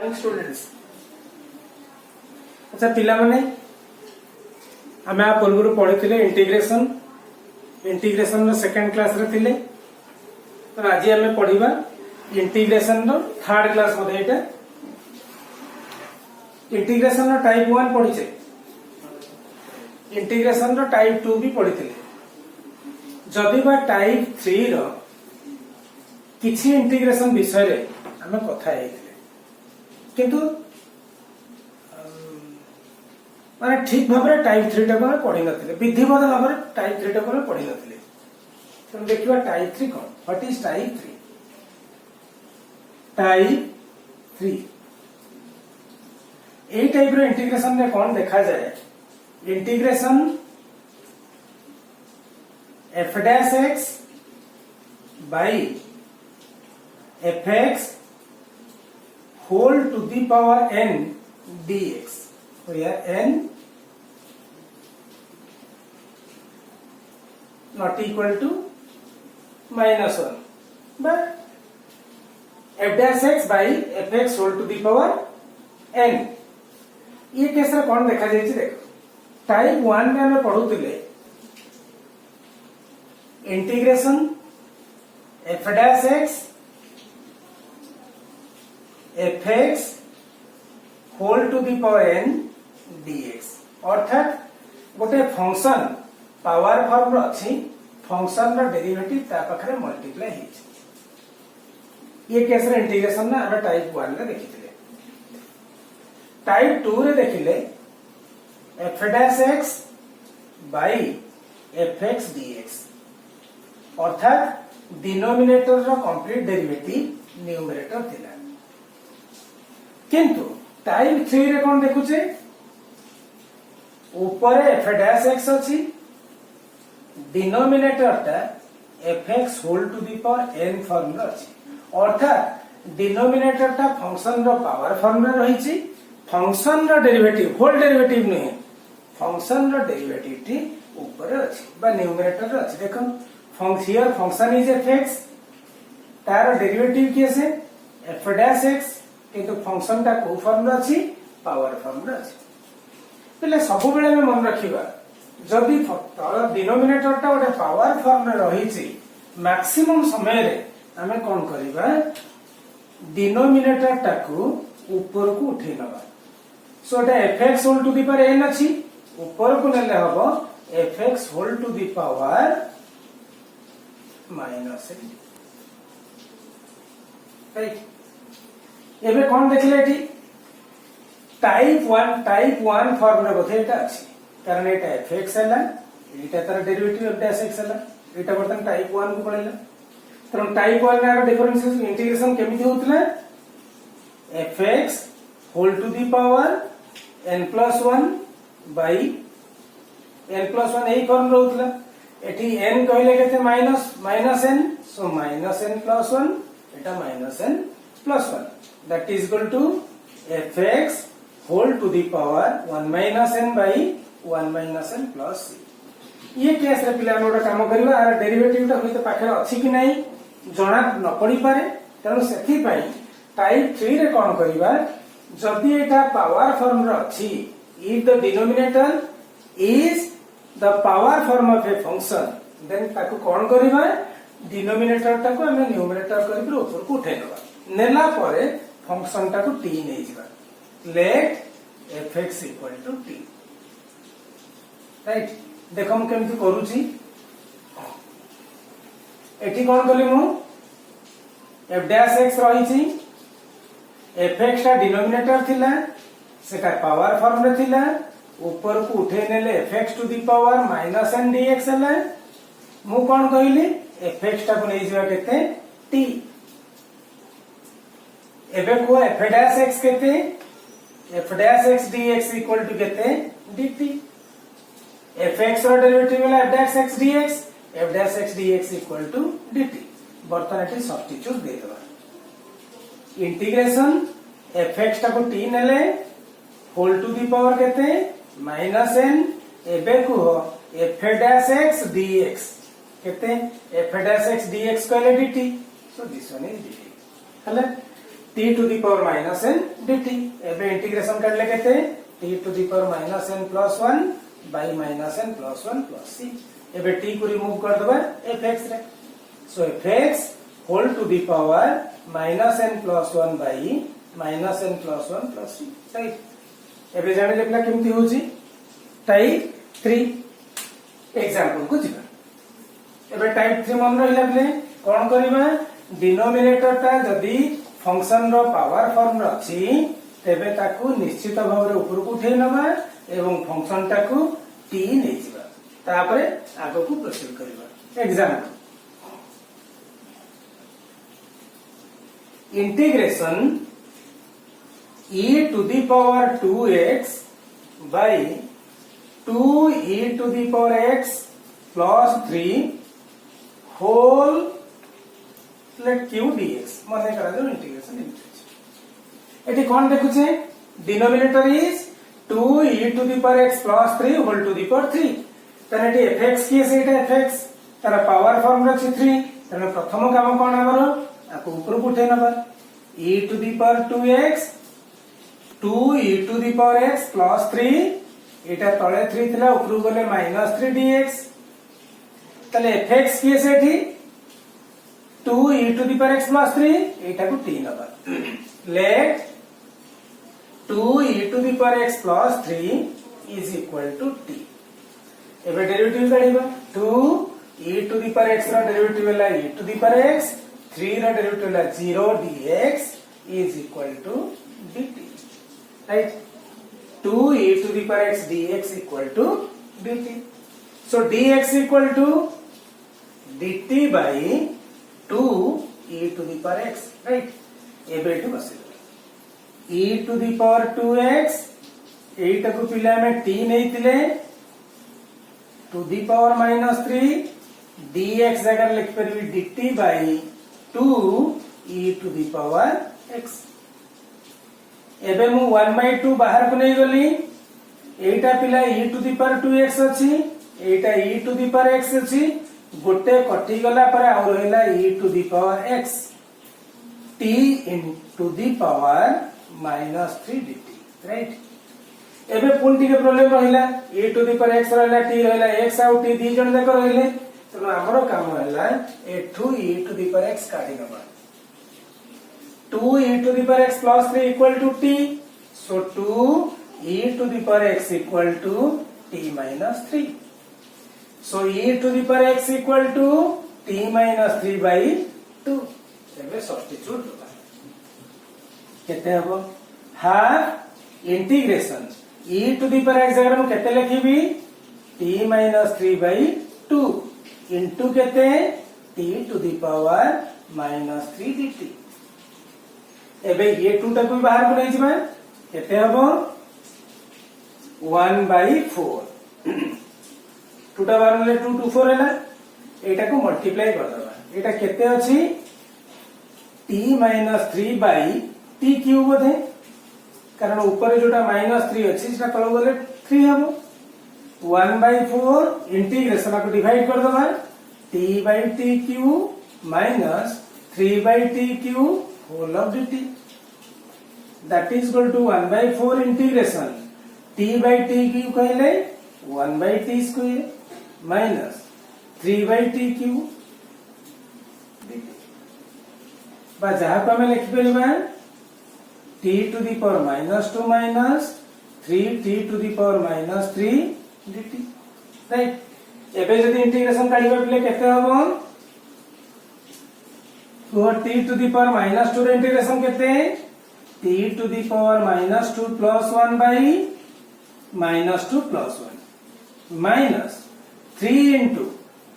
Morning students. अच्छा पिला माने आमे आ पूर्व पढ़ी इंटीग्रेशन इंटीग्रेशन सेकंड क्लास रे थिले। तो आज आमे पढ़िबा इंटीग्रेशन रो थर्ड क्लास मध्ये। एटा इंटीग्रेशन रो टाइप 1 पढ़िछे, इंटीग्रेशन रो टाइप 2 भी पढ़िथिले। जदि बा टाइप 3 रो किछि इंटीग्रेशन विषय रे आमे कथा हेथिले, किंतु माने ठीक भाव में टाइप 3 टाको पढ़ी नथिले, विधिवत भाव में टाइप 3 टाको पढ़ी नथिले। तो देखिबा टाइप 3 कोन, व्हाट इज टाइप 3? टाइप 3 ए टाइप रो इंटीग्रेशन में कोन देखा जाए? Integration f dash x by fx whole to the power n dx। तो यह n not equal to -1 but f dash x by fx whole to the power n। ये case रे कौन देखा जाए? देखो टाइप 1 में हमें पढ़ुतिले integration f dash x fx whole to the power n dx। अर्थात गोटे फंक्शन पावर फॉर्म रो अछि, फंक्शन रो डेरिवेटिव ता पाखरे मल्टीप्लाई हिच। ये केस रे इंटीग्रेशन ना हम टाइप 1 रे देखिथिले। टाइप 2 रे देखिले f dash x by fx dx। अर्थात डिनोमिनेटर रो कंप्लीट डेरिवेटिव न्यूमरेटर थिला। किंतु टाइप 3 रे कोन देखुचे? ऊपर f dash x अछि, डिनोमिनेटर ता fx whole to the power n form रो अछि। अर्थात डिनोमिनेटर ता फंक्शन रो पावर फॉर्म रे रहिछि, फंक्शन रो डेरिवेटिव होल डेरिवेटिव नहीं, फंक्शन रो डेरिवेटिव टी ऊपर अछि बा न्यूमरेटर रो अछि। देखो हियर फंक्शन इज fx, तार डेरिवेटिव की से f dash x, किंतु फंक्शन ता को फॉर्म रे अछि? पावर फॉर्म रे अछि। पहले सब बेले में मन रखिबा जदि तार डिनोमिनेटर ता ओटे पावर फॉर्म रे रहिछि, मैक्सिमम समय रे हमें कोन करिबा? डिनोमिनेटर ता को ऊपर को उठे नबा। सो एटा fx whole to the power n अछि, ऊपर को नेले हबो fx whole to the power minus n। Right, एबे कोन देखले एठी? टाइप 1 फॉर्म रे बोथे एटा अछि, कारण एटा fx हैला, एटा तार डेरिवेटिव f dash x हैला, एटा बर्तन टाइप 1 को पढेला। तो टाइप 1 रे डिफरेंस इंटीग्रेशन केमिति होतला? fx whole to the power n+1 by n+1 एई फॉर्म रे होतला। एठी n कहले केते? Minus n, so -n+1 Etah -n+1 that is equal to fx whole to the power 1 n by 1 n plus c। ये case रे पिला हम काम करबा, आर डेरिवेटिव ता होइते पाखरे अछि कि नै जणा न पड़ी पारे। तनो सेथि पई टाइप 3 रे कोन करबा? जदि एटा पावर फॉर्म रे अछि, if the denominator is the power form of a function, then ताको कोन करबा? डिनोमिनेटर ता को हम न्यूमरेटर करबी ऊपर को उठे नबा, नेला परे फंक्शन ता को t नै जिबा। Let fx equal to t। Right, देखो हम केमिति करूची। एठी कोन कली मु? f dash x रहिची, fx ता डिनोमिनेटर थिला, सेटा पावर फॉर्म रे थिला, ऊपर को उठे नेले fx to the power -n dx हैला। मु कोन कहिली? fx ता को नै जिबा केते? t। एबे को f dash x केते? f dash x dx equal to केते? dt। fx रो डेरिवेटिव होला f dash x dx, f dash x dx equal to dt। बर्तन एठी सब्स्टिट्यूट दे देबा। इंटीग्रेशन fx ता को t नेले होल टू द पावर केते? -n। एबे को f dash x dx केते? f dash x dx कहले dt, so this one is dt। हले t to the power minus n dt एबे इंटीग्रेशन करले केते t to the power minus n plus 1 by minus n plus 1 plus c एबे t को remove कर दबा fx रे सो fx whole to the power minus n plus 1 by minus n plus 1 plus c right एबे जाने लेबला केमती होची type 3 example को जिबा एबे टाइप 3 मन रहिला बले कोन करबा डिनोमिनेटर ता जदी फंक्शन रो पावर फॉर्म रो अछि तेबे ताकू निश्चित भाव रे ऊपर को उठे नबा एवं फंक्शन ताकू t नै जिबा तापरे आगो को प्रोसीड करबा example integration e to the power 2x by 2e to the power x plus 3 whole let q dx माने करा जो इंटीग्रेशन एटी कोन देखुछे denominator is 2e to the power x plus 3 whole to the power 3 तने eighty fx की सेटा fx तार पावर फॉर्म रो 3 तने प्रथम काम कोन हमरो आको ऊपर को उठे नबा e to the power 2x 2e to the power x plus 3 एटा तळे 3 थिला ऊपर गले -3 dx तले fx की सेठी 2e to the power x plus 3 एटा को t नबा let 2e to the power x plus 3 is equal to t एबे derivative काढिबा 2e to the power x रा डेरिवेटिव होला e to the power x 3 रा derivative होला 0 dx is equal to dt right 2e to the power x dx equal to dt so dx equal to dt by 2e to the power x right एबे to बसे e to the power 2x एटा को पिला में t नैतिले to the power -3 dx जगह लिख परबी dt by 2e to the power x एबे मु 1/2 बाहर को नै गली एटा पिला e to the power 2x अछि एटा e to the power x अछि गोटे कटि गला पर आ रहला e to the power x t into the power -3 dt right एबे पुंटी के प्रॉब्लम रहिला e to the power x रहला t रहला x आउ t दी जण जाक रहिले तो हमरो काम होला एठू e to the power x काढी नबा 2e to the power x plus 3 equal to t so 2e to the power x equal to t minus 3 so e to the power x equal to t minus 3 by 2 एबे substitute होगा केते हबो half integration e to the power x जगह हम केते लिखिबी t minus 3 by 2 into केते t to the power minus 3 dt एबे ये 2 टा को बाहर को नै जिबा केते हबो 1/4 2 टा बाहर ले 2 2 4 हैला एटा को मल्टीप्लाई कर दबा एटा केते अछि t minus 3 by t cube बोधे कारण ऊपर जोटा -3 अछि सेटा तळ गले 3 हबो 1/4 इंटीग्रेशन को डिवाइड कर दबा t by t cube minus 3 by t cube whole of dt that is equal to 1/4 integration t by t cube कहले 1 by t square minus 3 by t cube dt बा जहां को हमें लिख परिबा t to the power -2 minus 3t to the power -3 dt right एबे जदी integration काढिबा पिले केते हबो तो t to the power -2 रे इंटीग्रेशन केते t to the power -2 plus 1 by -2 plus 1 minus 3 into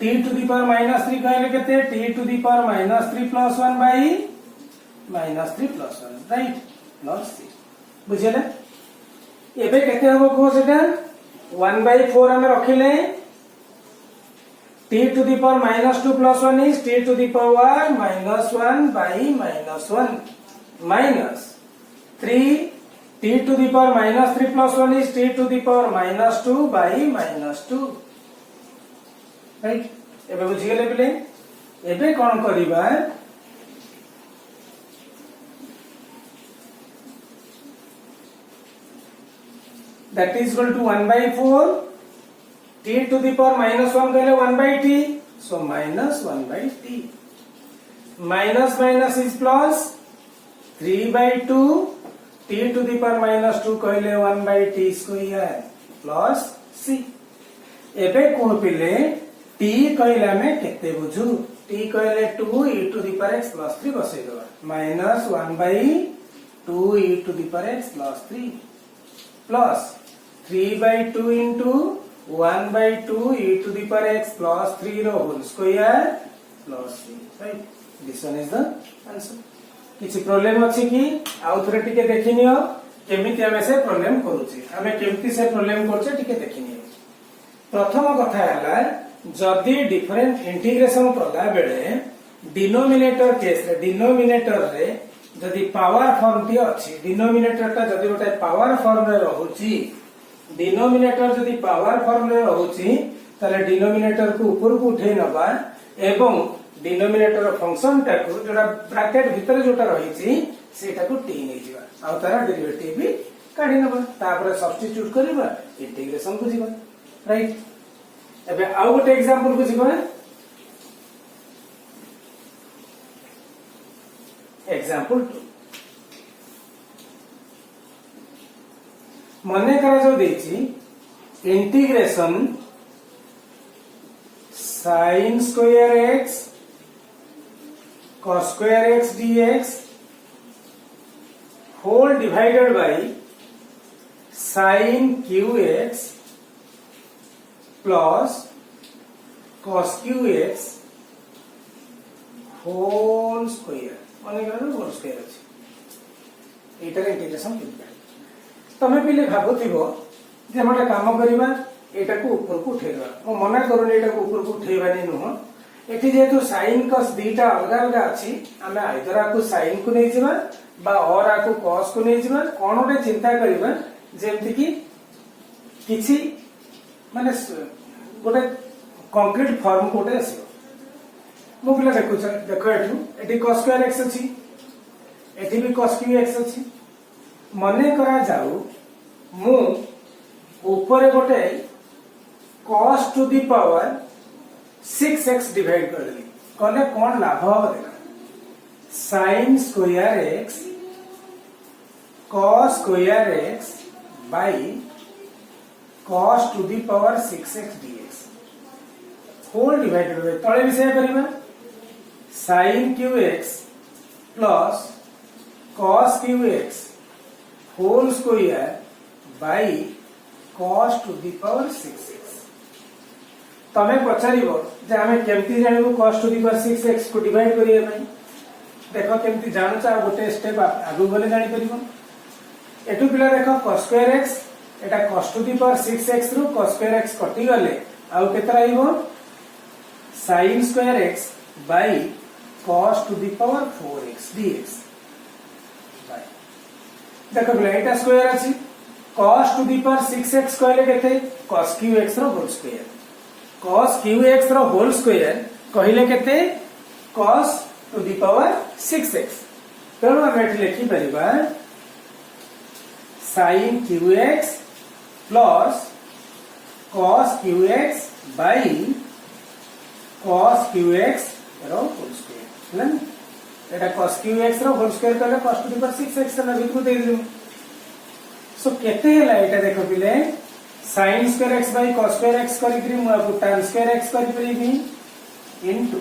t to the power -3 कहले केते t to the power -3 plus 1 by -3 plus 1 right plus 3 बुझिले एबे केते हबो को सेटा 1/4 हम रखिले t to the power -2 plus 1 is t to the power -1 by -1 minus 3 t to the power -3 plus 1 is t to the power -2 by -2 right एबे बुझि गेले बिले एबे कोन करिबा that is equal to 1/4 t to the power -1 कहले 1/t, so -1/t, minus minus is plus 3/2 t to the power -2 कहले 1/t square plus c। एबे को पिले t कहले में केते बुझू, t कहले 2 e to the power x plus 3 बसै दवा, minus 1/2 e to the power x plus 3 plus 3/2 into 1/2 e to the power x plus 3 रो whole square plus c, right? This one is the answer। किसी problem अछि कि आउ थरे टिके देखिनियो केमिति हमें से प्रॉब्लम करूची, हमें केमिति से प्रॉब्लम करछे टिके देखिनियो। प्रथम कथा हला जदी डिफरेंट इंटीग्रेशन करला बेले डिनोमिनेटर केस रे, डिनोमिनेटर रे जदी पावर फॉर्म टी अछि, डिनोमिनेटर ता जदी गोटे पावर फॉर्म रे रहउची, डिनोमिनेटर जदी पावर फॉर्म रे रहउची ताले डिनोमिनेटर को ऊपर को उठे नबा एवं डिनोमिनेटर फंक्शन टा को जोटा ब्रैकेट भीतर जोटा रहिची सेटा को टी नै जिवा आ तारा डेरिवेटिव भी काढी नबा, तापर सब्स्टिट्यूट करबा इंटीग्रेशन को जिवा, राइट? एबे आउ गोटे एग्जांपल को जिवा, एग्जांपल 2 मने करा जो देची integration sin square x cos square x dx whole divided by sin qx plus cos qx whole square माने करा whole square अछि एटार इंटीग्रेशन कितना। तमे पिले भाबुथिबो जे हमटा काम करिबा एटा को ऊपर को उठेबा, मो मना करूनी एटा को ऊपर को उठेबानी नुह, एठी जेतु sin cos दीटा अलग अलग अछि हमें आइदरा को sin को नै जिबा बा और आ को cos को नै जिबा, कोन ओटे चिंता करिबा जेमति कि किछि माने गोटे कंक्रीट फॉर्म कोटे आसी मो पिला देखो एठी cos square x अछि, एठी भी cos qx अछि, मने करा जाऊ मु ऊपर गोटे cos to the power 6x divide कर देली कले कोन लाभ हो देखा, sin square x cos square x by cos to the power 6x dx whole divided by तळे विषय करिबा sin qx plus cos qx whole square by cos to the power 6x। तमे पछारिबो जे हमें केमती जानिबो cos to the power 6x को divide करिए भाई, देखो केमती जानु चा गोटे स्टेप आगु गले जानि परिबो। एटु पिला देखो cos square x Etah cos to the power 6x रु cos square x कटि गले आउ केतरा आइबो sin square x by cos to the power 4x dx। देखो पिला एटा स्क्वायर अछि cos to the power 6x कहले केते cos qx रो होल स्क्वायर, cos qx रो होल स्क्वायर कहले केते cos to the power 6x। तेणु हम एठी लिखि परिबा sin qx plus cos qx by cos qx रो होल स्क्वायर हला एटा cos qx रो होल स्क्वायर कहले cos to the power 6x ना बिल्कुल दे दिलु। सो केते हला एटा देखो पिले sin square x by cos square x करी करी मु आपु tan square x करी परिबी इनटू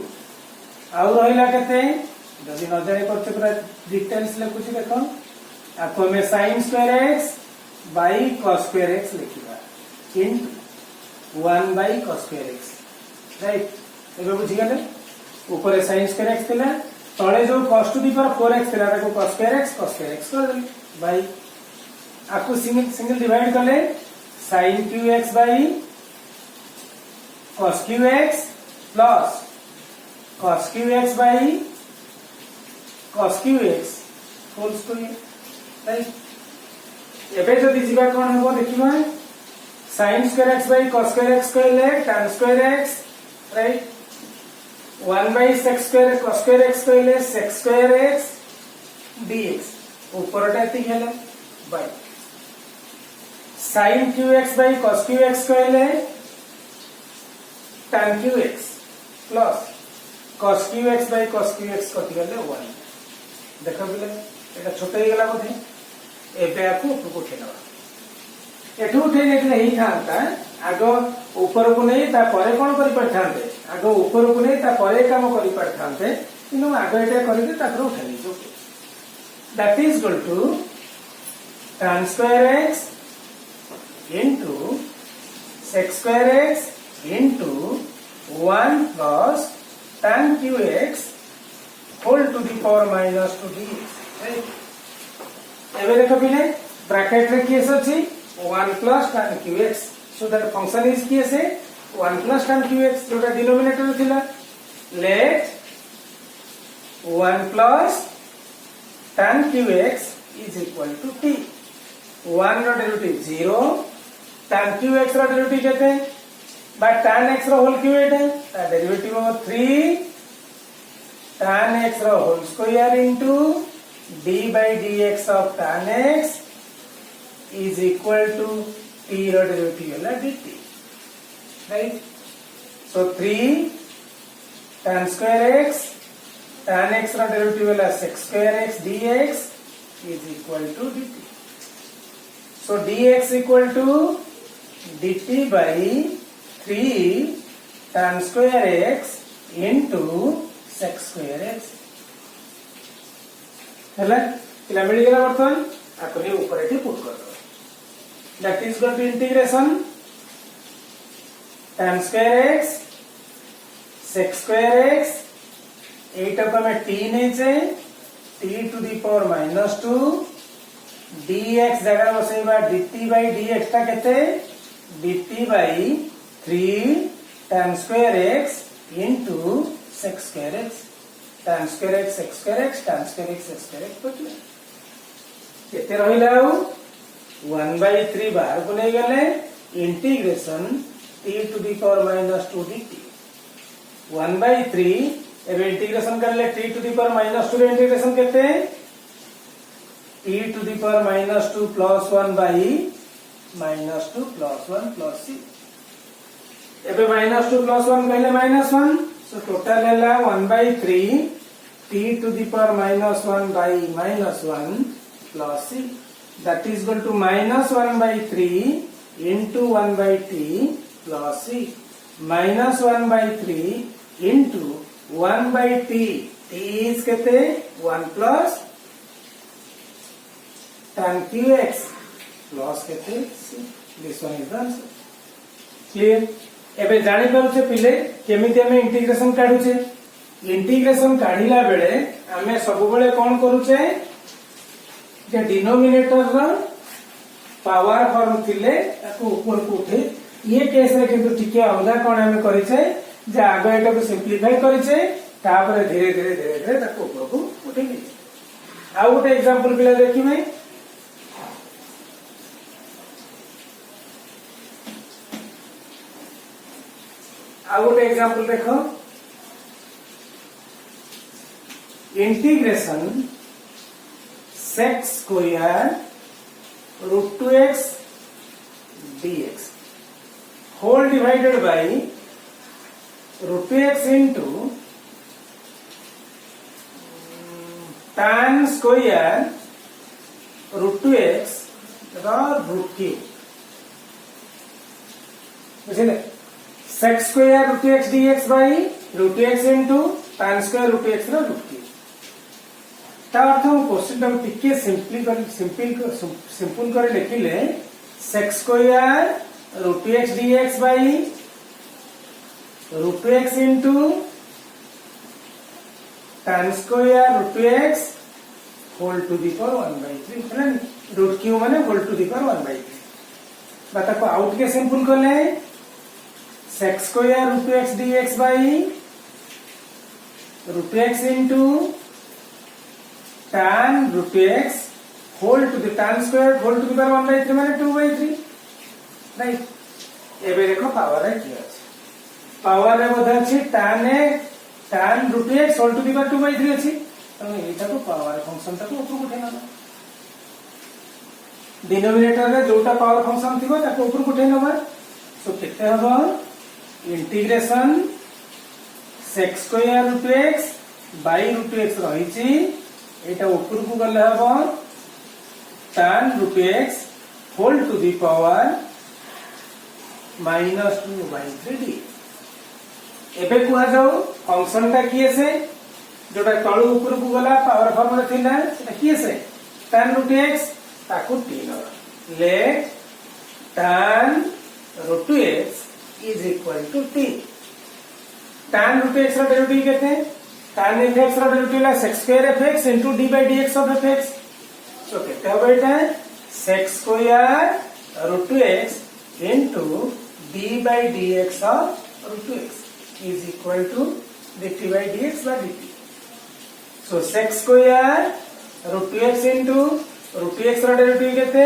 आउ रहिला केते जदी न जाय करते पूरा डिटेल्स लिखुची देखो आपको में sin square x by cos square x लिखिबा into 1 by cos square x, right? एबे बुझी गेले ऊपर sin square x थिला तळे जो cos to the power 4x थिला ताको cos square x कर देली बाय आपको सिंगल डिवाइड कर ले sin qx by cos qx plus cos qx by cos qx whole square, right? एबे जदी जिबा कोन हबो देखिबा sin square x by cos square x कहले tan square x, right? 1 by sec square cos square x कहले sec square x dx ऊपरटा एति गेला by sin qx by cos qx कहले tan qx plus cos qx by cos qx कथि गले 1 देखो बिले एटा छोट हे गेला बोधे एबे आपको ऊपर को उठेनवा एठू उठे नेतले ही थांता आगो ऊपर को नहीं ता परे कोन करि पठांते आगो ऊपर को नहीं ता परे काम करि पठांते किनु आगो एटा करि दे तापर उठेली जो that is equal to tan square x into sec square x into 1 plus tan qx whole to the power minus 2 dx right एबे देखो पिले ब्रैकेट रे केस अछि 1 plus tan qx so that function is case है 1 plus tan qx जोटा denominator थिला let 1 plus tan qx is equal to t 1 रो derivative 0 tan qx रो डेरिवेटिव केते by tan x रो होल क्यूब है ता डेरिवेटिव ऑफ 3 tan x रो whole square into d by dx of tan x is equal to t रो derivative होला dt right so 3 tan square x tan x रो derivative होला sec square x dx is equal to dt so dx equal to dt by 3 tan square x into sec square x हैला किला मिल गेला बर्तन आकनी ऊपर एठी put कर दो that is going to integration tan square x sec square x एटा को मैं t नहीं छे t to the power minus 2 dx जगह बसेबा dt by dx ता केते dt by 3 tan square x into sec square x tan square x sec square x tan square x sec square x पटले केते रहिला 1/3 बाहर को ले गेले integration t to the power minus 2 dt 1/3 एबे integration करले t to the power minus 2 रे integration केते t to the power minus 2 plus 1 by minus 2 plus 1 plus c एबे minus 2 plus 1 कहले minus 1 so total हैला 1/3 t to the power minus 1 by minus 1 plus c that is equal to minus 1/3 into 1 by t plus c minus 1/3 into 1 by t t is कहते 1 plus tan qx plus कहते c this one is the answer clear एबे जानि पारुछे पिले केमिति हमें integration काढुछे integration काढिला बेले हमें सब बेले कोन करूछे जे डिनोमिनेटर रा पावर फॉर्म थिले ताको ऊपर को उठे ये केस रे किंतु टिके अलगा कोन हमें करिछे जे आगे एटा को सिंपलीफाई करिछे तापर धीरे धीरे धीरे धीरे ताको ऊपर को उठेली आ गोटे एग्जांपल पिला देखिमे आ गोटे एग्जांपल देखो integration sec square root 2x dx whole divided by root 2x into tan square root 2x root cube बुझिले sec square root 2x dx by root 2x into tan square root 2x रा root cube ता अर्थ हम question टा टिके simple करे लिखिले sec square root 2x dx by root 2x into tan square root 2x whole to the power 1/3 है ना root cube माने whole to the power 1/3 बात को आउट के सिंपल करले sec square root 2x dx by root 2x into tan root 2x whole to the tan square whole to the power 1/3 माने 2/3 right एबे देखो पावर है की अछि पावर रे बोध अछि tan root 2x whole to the power 2/3 अछि तो एटा को पावर फंक्शन ता को ऊपर उठेना डिनोमिनेटर रे जोटा पावर फंक्शन थिबो ताको ऊपर उठे नबा सो केते हबो integration sec square root x by root x रहिछि एटा ऊपर को गले हबो tan root x whole to the power -2/3d एबे कुआ जाऊ फंक्शन ता किए से जोटा तळु ऊपर को गला पावर फॉर्म रे थिला सेटा किए से tan रूट x ताकू t नबा let tan root x is equal to t tan root x रा डेरिवेटिव केते tan fx रा डेरिवेटिव ला sec square fx into d by dx of fx so केते होबा एटा sec square root x into d by dx of root x is equal to dt by dx by dt so sec square root x into root x रा derivative केते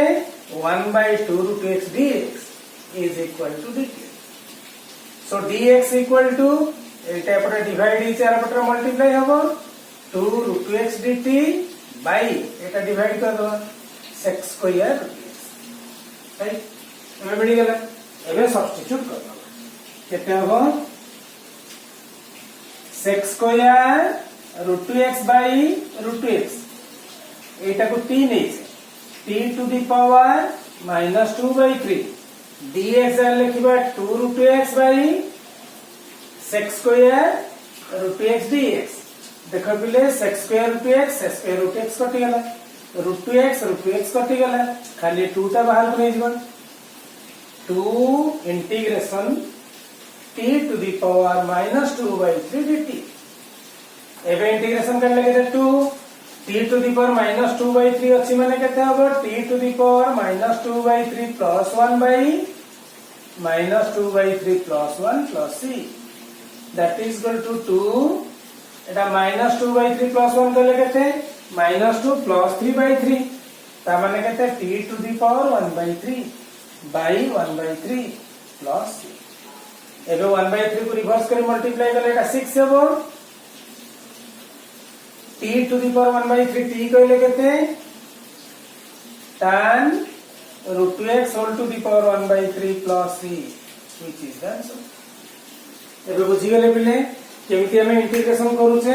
1/2 root x dx is equal to dt so dx equal to एटा पर divide इ चार पटर multiply हबो 2 root x dt by एटा divide कर दो sec square root x right एबे मिल गेला एबे सब्स्टिट्यूट कर दो केते हबो sec square root x by root x एटा को t नै t to the power -2/3 dx लिखिबा 2 root x by sec square root x dx देखो बिले sec square root x sec square root x कटि गला रूट x कटि गला खाली 2 ता बाहर को नै जीवन 2 integration t to the power -2/3 dt एबे इंटीग्रेशन कर लगे 2 t टू द पावर -2/3 अछि माने केते हबो t to the power -2/3 plus 1 by -2/3 plus 1 plus c that is equal to 2 Etah -2/3 plus 1 कले केते -2 प्लस 3/3 ता माने केते t to the power 1/3 by 1/3 plus c एबे 1/3 को रिवर्स कर मल्टीप्लाई करले एटा 6 हेबो t to the power 1/3 t कहले केते tan root x whole to the power 1/3 plus c which is the answer एबे बुझी गेले बिले केमिति हमें इंटीग्रेशन करूचे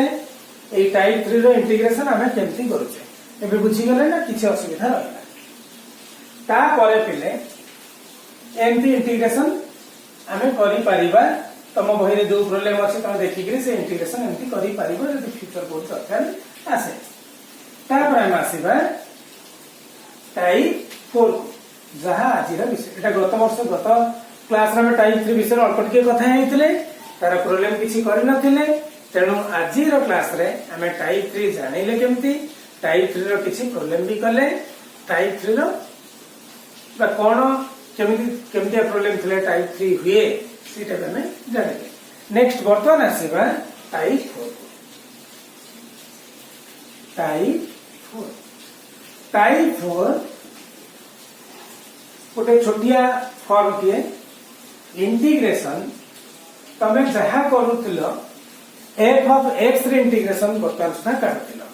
ए टाइप 3 रो इंटीग्रेशन हमें केमिति करूचे एबे बुझी गेले ना किछ असुविधा रहला ता परे पिले एमती इंटीग्रेशन हमें करि परिबा तम बही रे जो प्रॉब्लम अछि त देखि कि से इंटीग्रेशन एमती करि परिबो जदि फ्यूचर बहुत दरकार आसे ता पर हम आसीबा टाइप 4 जहा आजिरा विषय एटा गत वर्ष गत क्लास रे टाइप 3 विषय अल्प टिके कथा हेतिले तार प्रॉब्लम किछि करि नथिले तेनु आजिरो क्लास रे हमें टाइप 3 जानिले केमती टाइप 3 रो किछि प्रॉब्लम भी कले टाइप 3 रो बा कोन केमती प्रॉब्लम थिले टाइप 3 हुए सेटा हमें जानिले नेक्स्ट वर्तमान आसीबा टाइप 4 टाइप 4 गोटे छोटिया फॉर्म किए इंटीग्रेशन तमे जहा करूतिलो f ऑफ x रे इंटीग्रेशन बर्तन सुना काढतिलो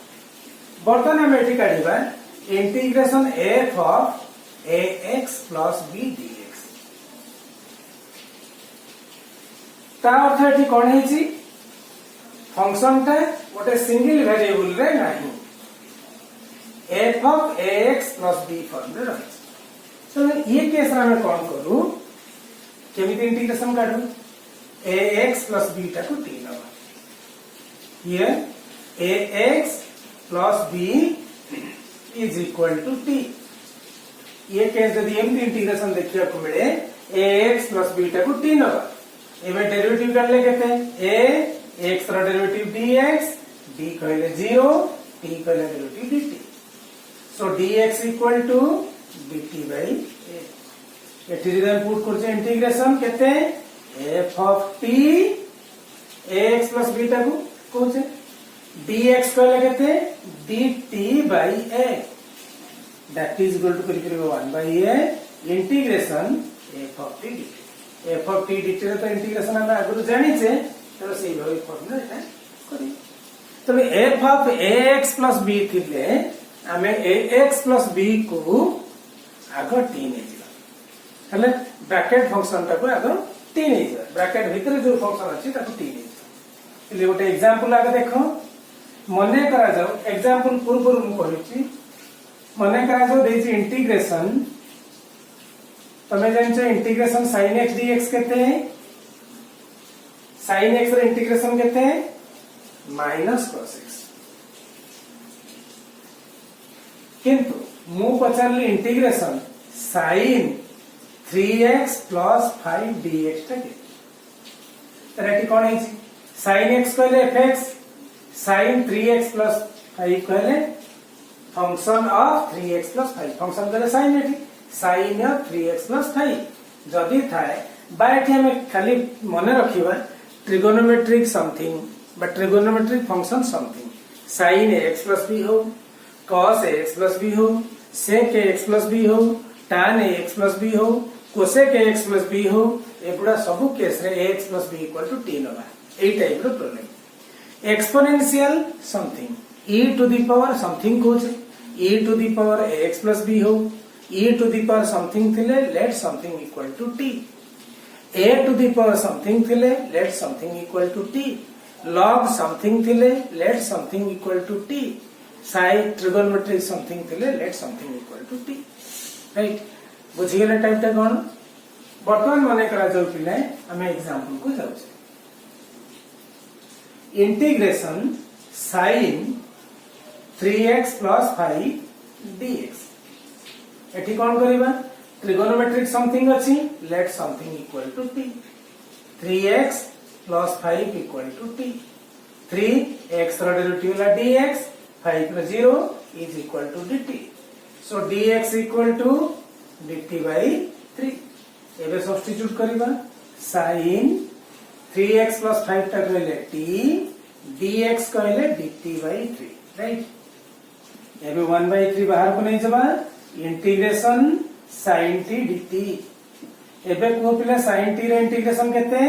बर्तन हम एठी काढिबा integration f of ax plus b dx ता अर्थ एठी कोन हेची फंक्शन ता गोटे सिंगल वेरिएबल रे नाही f of ax plus b form रे रही तो ये केस रा में कोन करू केमिति इंटीग्रेशन काढू ax प्लस b टा को t नबा ये ax plus b is equal to t ये केस जदि एमती इंटीग्रेशन देखिया को मिले ax प्लस b टा को t नबा एमे डेरिवेटिव काढले केते a x रा डेरिवेटिव dx d कहले 0 t कहले derivative dt so dx equal to dt by a एठी रिजन पुट करछे इंटीग्रेशन केते f of t ax plus b टा को कोचे dx कहले केते dt by a that is equal to करी 1 by a integration f of t dt f of t dt रे तो इंटीग्रेशन हम आगु जानि छे तो सेही भाई फॉर्मूला एटा करी तबे f of ax plus b थिले हमें ax प्लस b को आग टी नहीं हेले ब्रैकेट फंक्शन टाको आग टी नहीं ब्रैकेट भितर जो फंक्शन अच्छी ताको टी नहीं गोटे एग्जांपल आगे देख मने करा जाऊ एग्जांपल पूर्व मु कहि मने करा जाऊ देछि इंटीग्रेशन तमे जानछो इंटीग्रेशन sin x dx केते sin x रे इंटीग्रेशन केते माइनस cos x किंतु मु पचारली integration sin 3x plus 5 dx टा के तरेटी कोन है sin x कहले fx sin 3x plus 5 कहले function of 3x plus 5 function कहले sin एठी sin ऑफ 3x plus 5 जदी थाए बायठी हमें खाली मने रखिबा ट्रिगोनोमेट्रिक समथिंग बा trigonometric function something sin x plus b हो cos x plus b हो sec x plus b हो tan x plus b हो cosec x plus b हो एगुडा सब केस रे x plus b equal to t नबा ए टाइप रो problem exponential something e to the power something कोच e to the power x plus b हो e to the power something थिले let something equal to t a to the power something थिले let something equal to t log something थिले let something equal to t sine trigonometric something थिले let something equal to t right बुझी गेले type टा कोन वर्तमान माने करा जाउ पिले हमें एग्जांपल को जाउ integration sin 3x plus 5 dx एठी कोन करिबा ट्रिगोनोमेट्रिक समथिंग अछि let something equal to t 3x plus 5 equal to t 3x रो डेरिवेटिव ला dx 5 रो 0 is equal to dt so dx equal to dt by 3 एबे सब्स्टिट्यूट करिबा sin 3x plus 5 टा कहले t dx कहले dt by 3 right एबे 1 by 3 बाहर को नहीं जबा इंटीग्रेशन sin t dt एबे को पिला sin t रे इंटीग्रेशन केते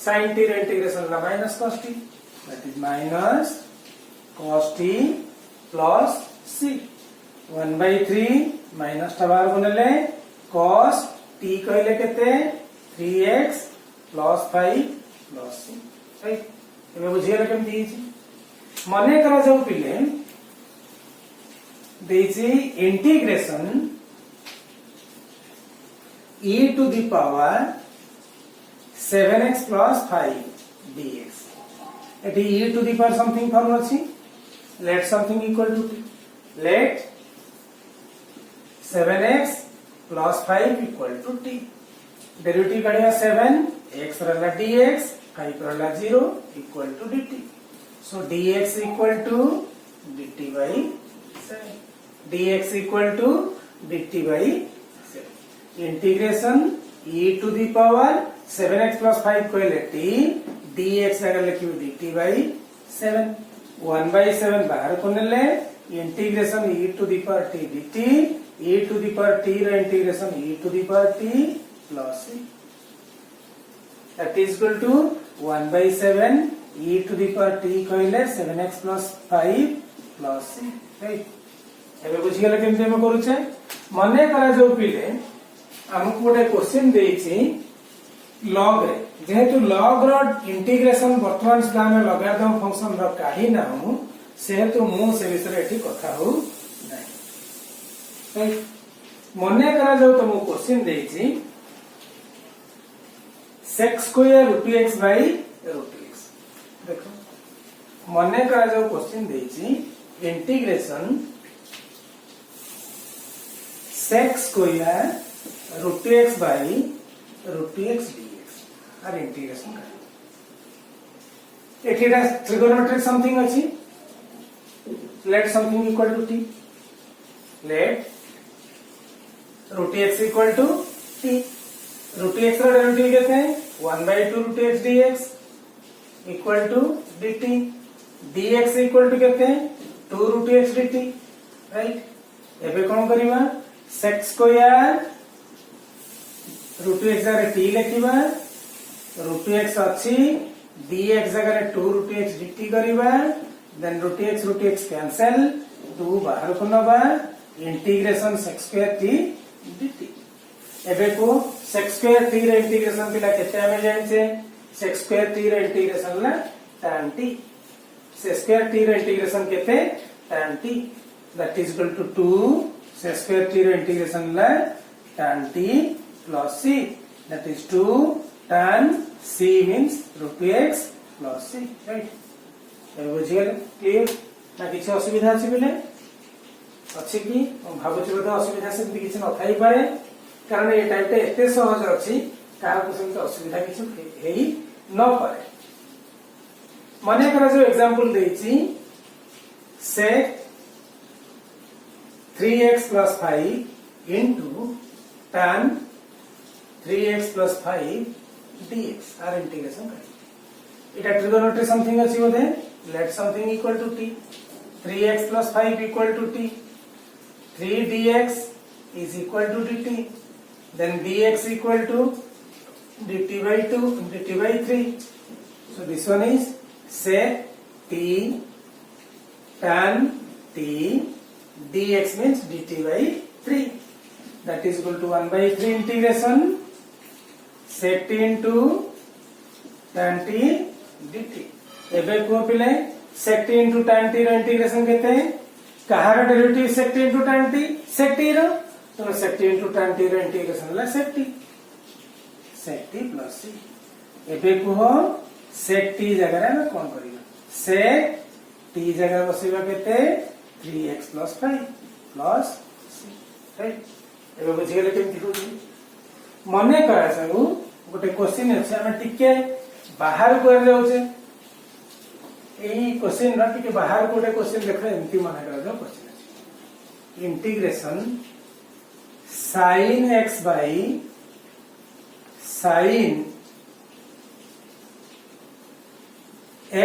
sin t रे इंटीग्रेशन ला minus cos t that is minus cos t plus c 1 by 3 minus टा बाहर को नेले cos t कहले केते 3x plus 5 plus c right एबे बुझियला केम दिछि मने करा जाऊ पिले देछि integration e to the power 7x plus 5 dx एटी e to the power something form अछि let something equal to t let 7x plus 5 equal to t derivative काढिया 7 x रहला dx 5 रहला 0 equal to dt so dx equal to dt by 7 dx equal to dt by 7 integration e to the power 7x plus 5 कहले t dx अगर लिखियो dt by 7 1 by 7 बाहर को नेले integration e to the power t dt e to the power t रे integration e to the power t plus c that is equal to 1 by 7 e to the power t कहले 7x plus 5 plus c right एबे बुझि गेले केमते हम करू छै मने करा जो पिले हमको गोटे क्वेश्चन देछि log रे जेहेतु log रो इंटीग्रेशन वर्तमान सुधा हम लॉगरिथम फंक्शन रो काढी ना हूं सेहेतु मु से विषय एठी कथा हो नै राइट मने करा जो तो मु क्वेश्चन देछि sec square root x by root x देखो मने करा जो क्वेश्चन देछि integration sec square root x by root x dx आर इंटीग्रेशन कर एठीरा ट्रिगोनोमेट्रिक समथिंग अछि let something equal to t let root x equal to t root x रो डेरिवेटिव केते हैं 1 by 2 root x dx equal to dt dx equal to केते हैं 2 root x dt right एबे कोन करिवा sec square root x जगह t लिखिबा root x अछि dx जगह 2 root x dt करिबा देन root x cancel 2 बाहर को नबा integration sec square t dt एबे को sec square t रे इंटीग्रेशन पिला केते हमें जानछे sec square t रे इंटीग्रेशन ला tan t sec square t रे इंटीग्रेशन केते tan t that is equal to 2 sec square t रे integration La tan t plus c that is 2 tan c means root 2x plus c right एबे बुझिगले clear ना किछ असुविधा अछि बिले अछि कि भाबुछि बोध असुविधा से किछ न थाई पारे कारण ये टाइप एते सहज अछि काहा को सेम असुविधा किछ हेई न पारे माने करा जो एग्जांपल देछि से 3x plus 5 into tan 3x plus 5 dx आर इंटीग्रेशन करी इटा ट्रिगोनोमेट्री समथिंग अछि बोधे let something equal to t 3x plus 5 equal to t 3 dx is equal to dt then dx equal to dt by 2 dt by 3 so this one is sec t tan t dx means dt by 3 that is equal to 1 by 3 integration sec t into tan t dt एबे को पिले sec t into tan t रो integration केते कहार derivative sec t into tan t sec t रो तो sec t into tan t रो integration ला sec t plus c एबे को sec t जगह रे कोन करियो sec t जगह बसिबा केते 3x plus 5 plus c right एबे बुझि गेले केमति होची मने करा जाऊ गोटे क्वेश्चन अछि हम टिके बाहर कर जाउछे एही क्वेश्चन ना टिके बाहर कोटे क्वेश्चन देखो एमती माने करा जो क्वेश्चन अछि integration sin x by sin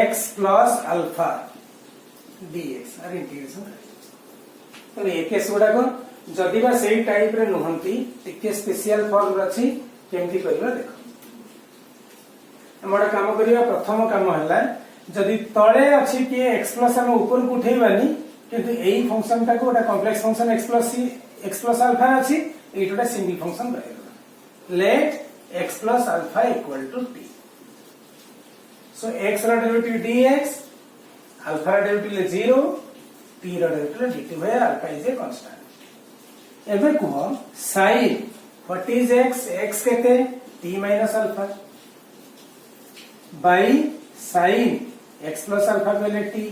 x plus alpha dx आर इंटीग्रेशन तो ये केस गुडा को जदी बा सेही टाइप रे नहंती टिके स्पेशल फॉर्म अछि केमती करबा देखो हमर काम करिया प्रथम काम हला जदी तळे अछि कि x प्लस हम ऊपर को उठेबानी किंतु एही फंक्शन ता को गोटा कॉम्प्लेक्स फंक्शन x प्लस अल्फा अछि एटोटा सिंगल फंक्शन रहबा let x plus alpha equal to t so x रा डेरिवेटिव dx अल्फा रा डेरिवेटिव 0 t रा derivative dt where alpha is a constant एबे को sin व्हाट इज x केते t minus alpha by sin x plus alpha पहले t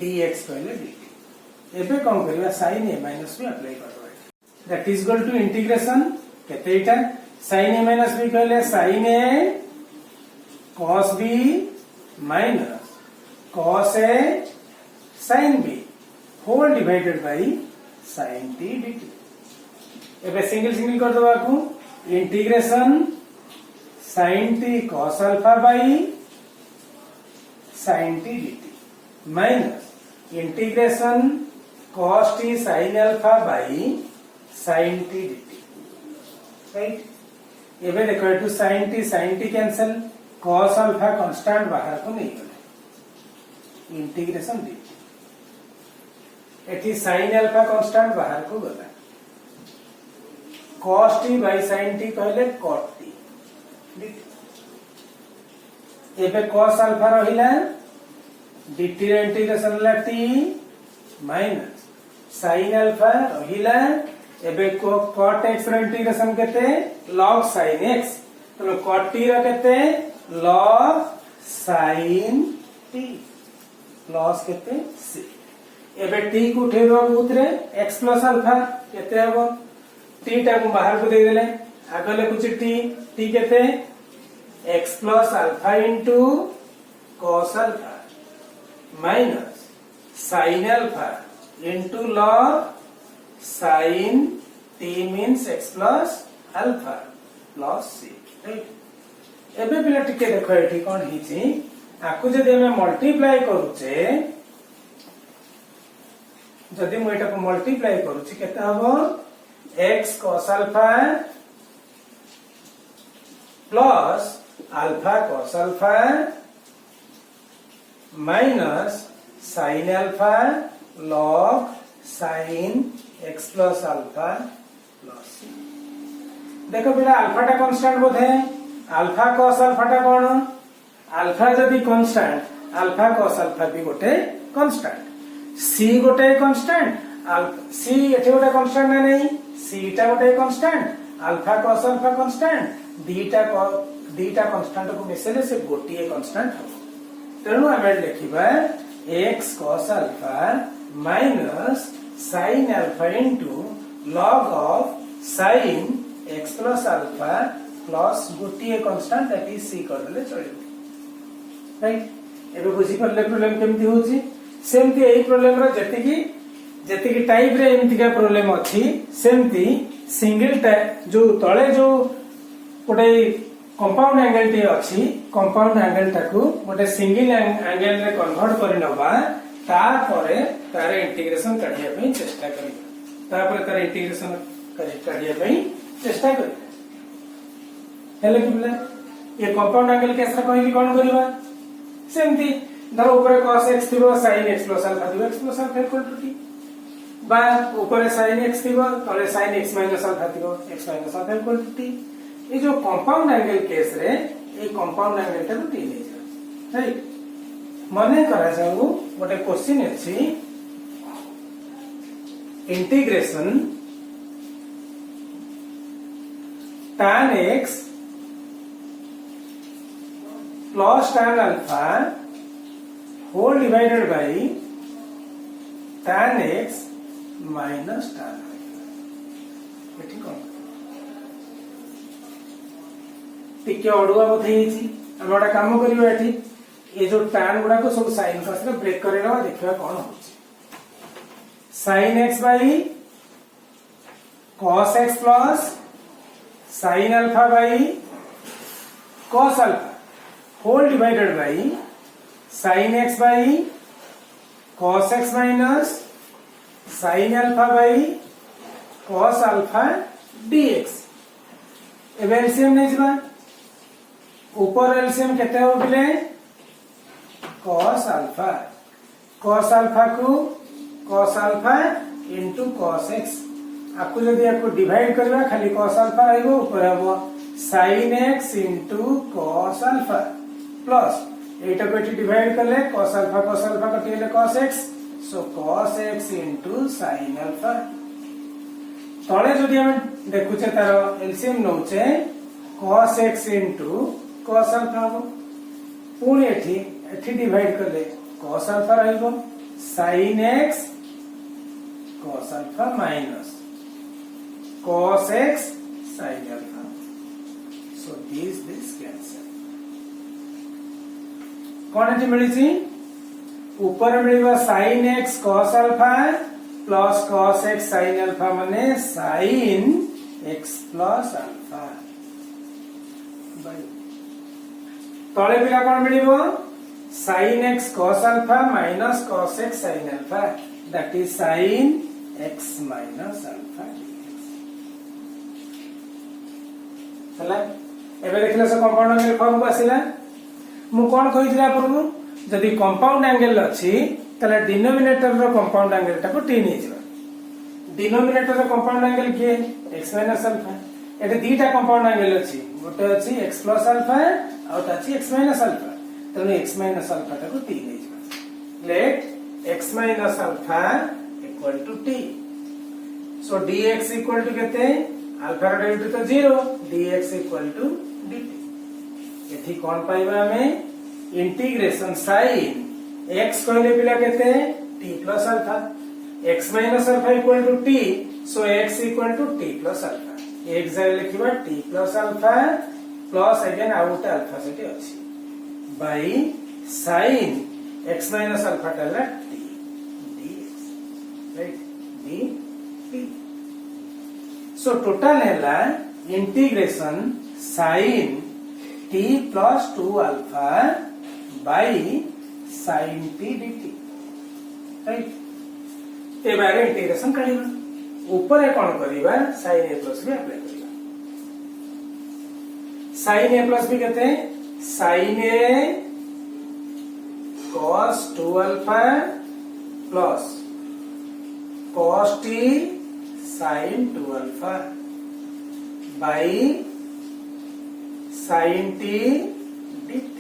dx पहले dt एबे कौन करिया sin a minus b apply करबा that is equal to integration केते इटा sin a minus b कहले sin a cos b minus cos a sin b whole divided by sin t dt एबे single कर दबा को integration sin t cos alpha by sin t dt minus integration cos t sin alpha by sin t dt right एबे देखो two sin t cancel cos alpha constant बाहर को नहीं गले इंटीग्रेशन dt एठी sin alpha कांस्टेंट बाहर को गला cos t by sin t कहले cot t एबे cos alpha रहिला dt रे इंटीग्रेशन ला t माइनस sin alpha रहिला एबे को cot x रे इंटीग्रेशन केते log sin x तो cot t रे केते log sin t प्लस केते c एबे t को उठेबो उतरे x plus alpha केते हबो t टा को बाहर को दे देले आगले कुछ t केते x plus alpha into cos alpha minus sin alpha into log sin t means x plus alpha plus c right एबे पिला टिके देखो एठी कोन हिची आकु जदि हम मल्टीप्लाई करूचे जदि मु एटा को मल्टीप्लाई करूची केते हबो x cos alpha plus alpha cos alpha minus sin alpha log sin x plus alpha plus C. देखो पिला अल्फा टा कांस्टेंट बोधे अल्फा cos अल्फा टा कोन अल्फा जदी कांस्टेंट अल्फा cos अल्फा भी गोटे कांस्टेंट सी गोटे कांस्टेंट सी एठे गोटे कांस्टेंट ना नहीं सी टा गोटे constant alpha cos alpha constant दीटा कांस्टेंट को मिसेले से गोटे कांस्टेंट हो तेणु आम लिखा x cos alpha minus sin alpha into log of sin x plus alpha plus गोटे कांस्टेंट दैट इज c कर देले चलिबो राइट। एबे बुझी परले प्रॉब्लम केमती होची सेमती एई प्रॉब्लम रो जेतिकी टाइप रे एमती का प्रॉब्लम अछि सेमती सिंगल टाइप जो तळे जो गोटे कंपाउंड एंगल टी अछि कंपाउंड एंगल टाकू गोटे सिंगल एंगल रे कन्वर्ट करि नबा तापरे तार इंटीग्रेशन काढिया पई चेष्टा करिबा तापरे तार इंटीग्रेशन काढिया पई चेष्टा करिबा हेले कि बोले ये कंपाउंड एंगल केस रे कहली कोन करिबा सेमती धर ऊपर cos x थिबो sin x प्लस अल्फा थिबो x plus alpha equal to t बा ऊपर sin x थिबो तले sin x माइनस अल्फा थिबो x minus alpha equal to t ये जो कंपाउंड एंगल केस रे ये कंपाउंड एंगल टा t ले जा राइट मने करा जाऊ गोटे क्वेश्चन अछि integration tan x plus tan alpha whole divided by tan x minus tan alpha एठी कोन टिके अडुआ बथै छी हम एटा काम करियो एठी ये जो tan गुडा को सब sin cos रे ब्रेक करेला देखिबा कोन होची sin x by cos x plus sin alpha by cos alpha whole divided by sin x by cos x minus sin alpha by cos alpha dx एबे एलसीएम नै जिबा ऊपर एलसीएम केते हो बिले cos alpha को cos alpha into cos x आपको जदी आपको डिवाइड करबा खाली cos alpha आइबो ऊपर हबो sin x into cos alpha plus iota को एटी डिवाइड करले cos alpha कटिले cos x सो cos x into sin alpha तळे जदी हम देखुचे तार LCM नउचे cos x into cos alpha हो पुणी एठी डिवाइड करले cos alpha रहइबो sin x cos alpha minus cos x sin alpha so this cancel कौन एठी मिलिछि ऊपर मिलिबा sin x cos alpha plus cos x sin alpha माने sin x plus alpha by तळे पिला कोन मिलिबो sin x cos alpha minus cos x sin alpha that is sin x minus alpha चला एबे देखले से कंपाउंड एंगल फॉर्म को आसिला मु कोन कहितला पूर्व जदी कंपाउंड एंगल अछि तले डिनोमिनेटर रो कंपाउंड एंगल टा को t नै जिबा डिनोमिनेटर रो कंपाउंड एंगल के x माइनस अल्फा एटे दीटा कंपाउंड एंगल अछि गोटे अछि x प्लस अल्फा और अछि x माइनस अल्फा तने x माइनस अल्फा टा को t नै जिबा let x minus alpha equal to t so dx equal to केते अल्फा रो डेरिवेटिव तो 0 dx इक्वल टू dt एठी कोन पाइबा हमें इंटीग्रेशन sin x कहले पिला केते t plus alpha x minus alpha equal to t so x equal to t plus alpha एक जाय लिखिबा t plus alpha plus again out alpha सेठी अछि by sin x minus alpha टला t dx right dt so total हैला integration sin t plus 2 alpha by sin t dt right ए बारे integration करिबा ऊपर कोन करिबा sin a plus b apply करिबा sin a plus b कहते sin a cos 2 alpha plus cos t sin 2 alpha by sin t dt।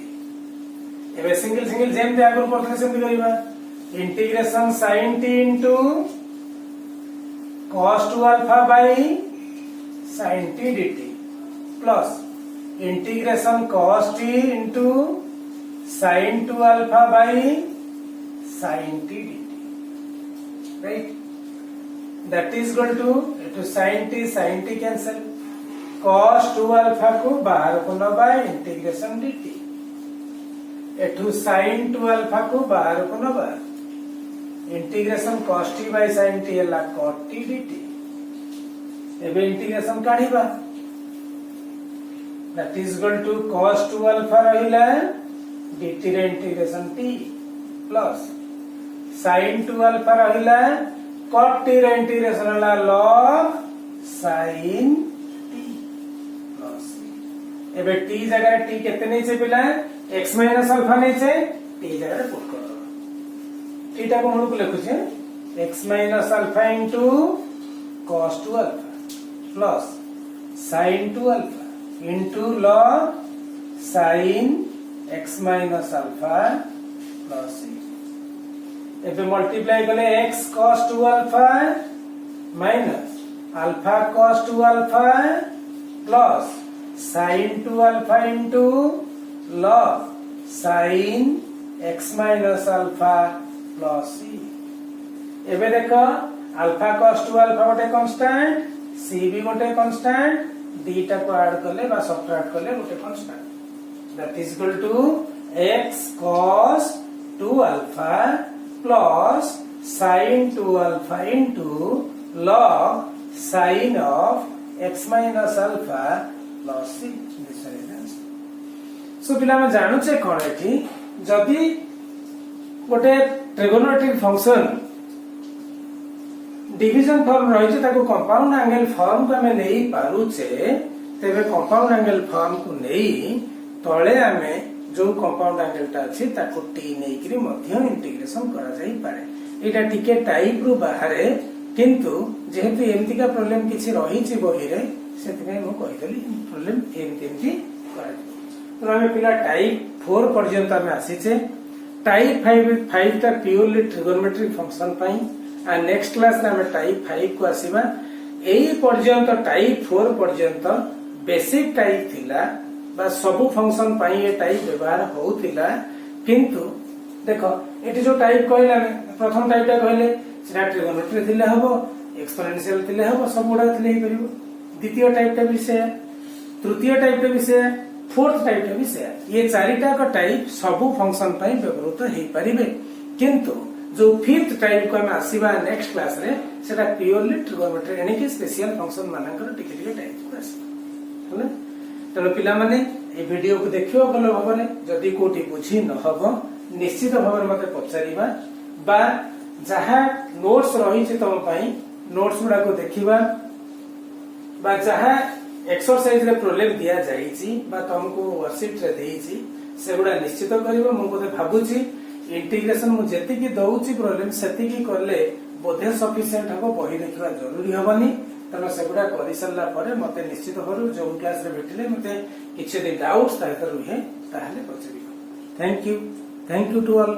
एबे single single GeM आगुर करथले सेमति करिबा integration sin t into cos 2 alpha by sin t dt plus integration cos t into sin 2 alpha by sin t dt, right? That is equal to sin t cancel, cos 2 alpha को बाहर को नबा integration dt, एठू sin 2 alpha को बाहर को नबा integration cos t by sin t हला cot t dt। एबे इंटीग्रेशन काढिबा, that is equal to cos 2 alpha रहिला dt रे integration t plus sin 2 alpha रहिला cot t रे इंटीग्रेशन हला log sin t प्लस एबे t जगह t केते नै छै पिला x माइनस अल्फा नै छै, t जगह पुट कर t टा को हम को लिखु छै x minus alpha into cos 2 alpha plus sin 2 alpha into log sin x minus alpha plus एबे मल्टीप्लाई कले x cos 2 alpha minus alpha cos 2 alpha plus sin 2 alpha into log sin x minus alpha plus c। एबे देखो alpha cos 2 alpha गोटे constant, c भी गोटे constant, d टा को add करले बा सबट्रैक्ट करले गोटे constant, that is equal to x cos 2 alpha plus sin 2 alpha into log sin of x minus alpha plus c। This is answer. So पिला में जानु छे कोन एठी जदी गोटे ट्रिगोनोमेट्रिक फंक्शन डिवीजन फॉर्म रही छे ताको कंपाउंड एंगल फॉर्म को हमें नहीं पारु छे, तेबे कंपाउंड एंगल फॉर्म को नहीं तळे हमें जो कंपाउंड एंगल टा अछि ताको t नै करी मध्य इंटीग्रेशन करा जाई पारे। एटा टिके टाइप रु बाहरे, किंतु जेहेतु एमती का प्रॉब्लम किछि रही छि बही रे सेतिमे मो कहि देली प्रॉब्लम एमती करा जाई। तो हमें पिला टाइप 4 पर्यंत हमें आसी छे। टाइप 5 ता प्योरली ट्रिगोनोमेट्रिक फंक्शन पई आ नेक्स्ट क्लास रे हमें टाइप 5 को आसीबा। एई पर्यंत टाइप 4 पर्यंत बेसिक टाइप थिला बा सबु फंक्शन पाई ए टाइप व्यवहार होउतिला, किंतु देखो एटी जो टाइप कहला प्रथम टाइप टा कहले सेटा ट्रिगोनोमेट्री थिले हबो, एक्सपोनेंशियल थिले हबो, सब गुडा थिले ही परिबो। द्वितीय टाइप टा भी से, तृतीय टाइप टा भी से, फोर्थ टाइप टा भी से, ये चारिटा का टाइप सबु फंक्शन पाई व्यवहार हेई परिबे, किंतु जो फिफ्थ टाइप को हम आसीबा नेक्स्ट क्लास रे सेटा प्योरली ट्रिगोनोमेट्री यानी कि स्पेशल फंक्शन मानकर टिके टिके टाइप को आसीबा। हला तेणु पिला माने ए वीडियो को देखियो भल भाबरे, जदि कोठी बुझी न हबो निश्चित भाबरे मते पचारिबा बा जहा नोट्स रही छै तम पई नोट्स गुडा को देखिबा बा जहा एक्सरसाइज रे प्रॉब्लम दिया जाई छी बा तुमको वर्कशीट रे देई छी सेगुडा निश्चित करिवो। मु बोधे भाबुची इंटीग्रेशन मु जेति की दउची प्रॉब्लम सेति की करले बोधे सफिशिएंट हबो, बही देखिबा जरूरी हबनी। तेणु सेगुडा कर सारा पर मत निश्चित भाव जो क्लास भेटिले मत किसी डाउट्स रुहे ताहले पचार। Thank you to all.